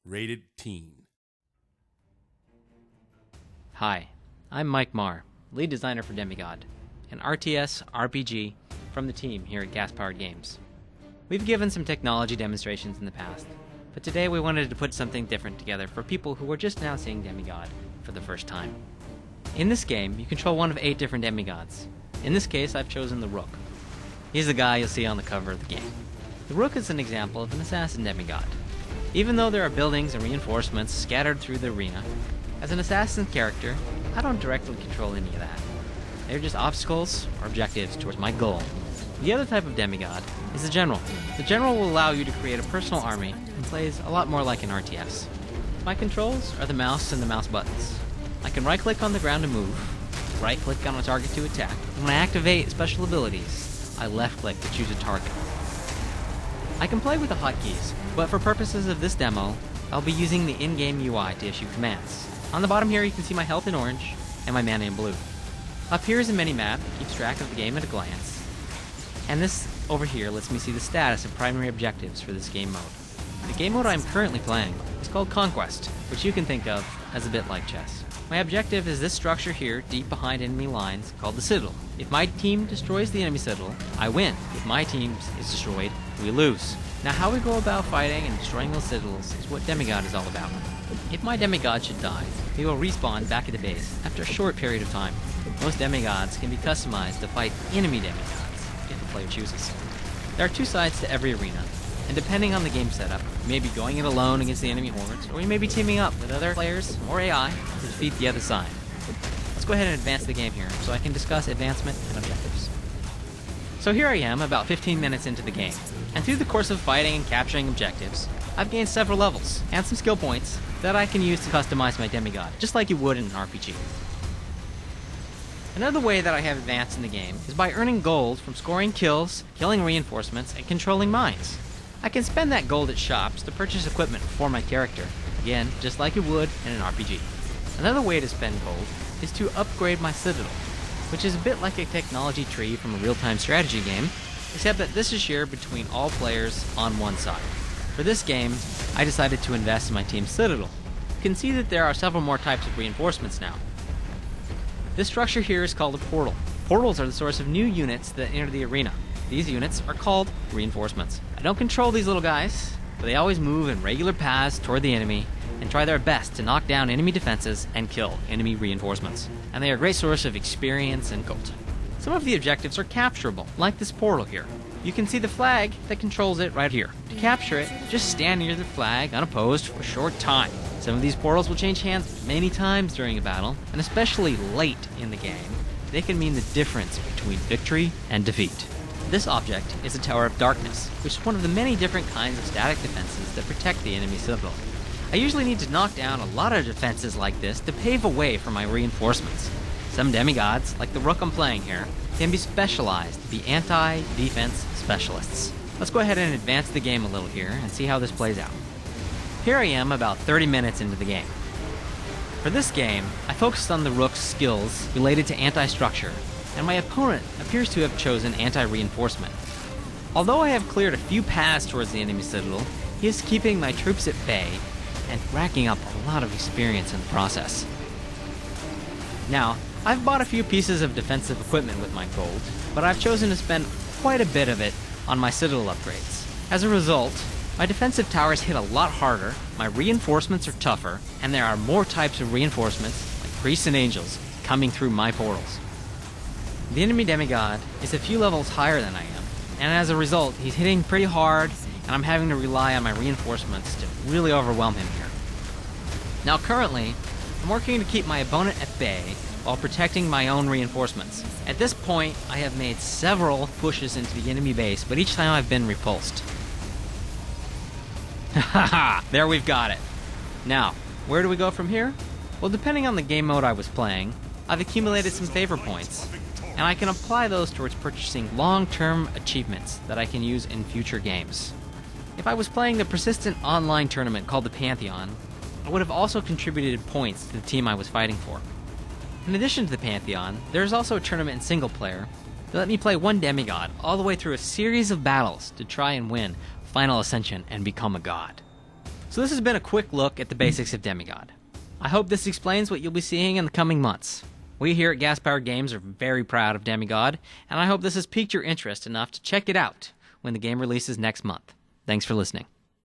Rated Teen. Hi, I'm Mike Marr, lead designer for Demigod, an RTS RPG from the team here at Gas Powered Games. We've given some technology demonstrations in the past, but today we wanted to put something different together for people who are just now seeing Demigod for the first time. In this game, you control one of 8 different demigods. In this case, I've chosen the Rook. He's the guy you'll see on the cover of the game. The Rook is an example of an assassin demigod. Even though there are buildings and reinforcements scattered through the arena, as an assassin character, I don't directly control any of that. They're just obstacles or objectives towards my goal. The other type of demigod is the General. The General will allow you to create a personal army and plays a lot more like an RTS. My controls are the mouse and the mouse buttons. I can right-click on the ground to move, right-click on a target to attack, and when I activate special abilities, I left-click to choose a target. I can play with the hotkeys, but for purposes of this demo, I'll be using the in-game UI to issue commands. On the bottom here you can see my health in orange and my mana in blue. Up here is a mini-map that keeps track of the game at a glance. And this over here lets me see the status of primary objectives for this game mode. The game mode I'm currently playing is called Conquest, which you can think of as a bit like chess. My objective is this structure here, deep behind enemy lines, called the Citadel. If my team destroys the enemy Citadel, I win. If my team is destroyed, we lose. Now how we go about fighting and destroying those Citadels is what Demigod is all about. If my Demigod should die, he will respawn back at the base after a short period of time. Most Demigods can be customized to fight enemy Demigods, if the player chooses. There are 2 sides to every arena, and depending on the game setup, you may be going it alone against the enemy hordes, or you may be teaming up with other players or AI to defeat the other side. Let's go ahead and advance the game here so I can discuss advancement and objectives. So here I am, about 15 minutes into the game, and through the course of fighting and capturing objectives, I've gained several levels and some skill points that I can use to customize my demigod, just like you would in an RPG. Another way that I have advanced in the game is by earning gold from scoring kills, killing reinforcements, and controlling mines. I can spend that gold at shops to purchase equipment for my character, again, just like you would in an RPG. Another way to spend gold is to upgrade my Citadel, which is a bit like a technology tree from a real-time strategy game, except that this is shared between all players on one side. For this game, I decided to invest in my team's Citadel. You can see that there are several more types of reinforcements now. This structure here is called a portal. Portals are the source of new units that enter the arena. These units are called reinforcements. I don't control these little guys, but they always move in regular paths toward the enemy and try their best to knock down enemy defenses and kill enemy reinforcements. And they are a great source of experience and gold. Some of the objectives are capturable, like this portal here. You can see the flag that controls it right here. To capture it, just stand near the flag unopposed for a short time. Some of these portals will change hands many times during a battle, and especially late in the game, they can mean the difference between victory and defeat. This object is a Tower of Darkness, which is one of the many different kinds of static defenses that protect the enemy citadel. I usually need to knock down a lot of defenses like this to pave a way for my reinforcements. Some demigods, like the Rook I'm playing here, can be specialized to be anti-defense specialists. Let's go ahead and advance the game a little here and see how this plays out. Here I am about 30 minutes into the game. For this game, I focused on the Rook's skills related to anti-structure, and my opponent appears to have chosen anti-reinforcement. Although I have cleared a few paths towards the enemy citadel, he is keeping my troops at bay and racking up a lot of experience in the process. Now, I've bought a few pieces of defensive equipment with my gold, but I've chosen to spend quite a bit of it on my citadel upgrades. As a result, my defensive towers hit a lot harder, my reinforcements are tougher, and there are more types of reinforcements, like priests and angels, coming through my portals. The enemy demigod is a few levels higher than I am, and as a result, he's hitting pretty hard, and I'm having to rely on my reinforcements to really overwhelm him here. Now currently, I'm working to keep my opponent at bay while protecting my own reinforcements. At this point, I have made several pushes into the enemy base, but each time I've been repulsed. Haha, there we've got it. Now, where do we go from here? Well, depending on the game mode I was playing, I've accumulated some favor points, and I can apply those towards purchasing long-term achievements that I can use in future games. If I was playing the persistent online tournament called the Pantheon, I would have also contributed points to the team I was fighting for. In addition to the Pantheon, there is also a tournament in single player that let me play one demigod all the way through a series of battles to try and win Final Ascension and become a god. So this has been a quick look at the basics of Demigod. I hope this explains what you'll be seeing in the coming months. We here at Gas Powered Games are very proud of Demigod, and I hope this has piqued your interest enough to check it out when the game releases next month. Thanks for listening.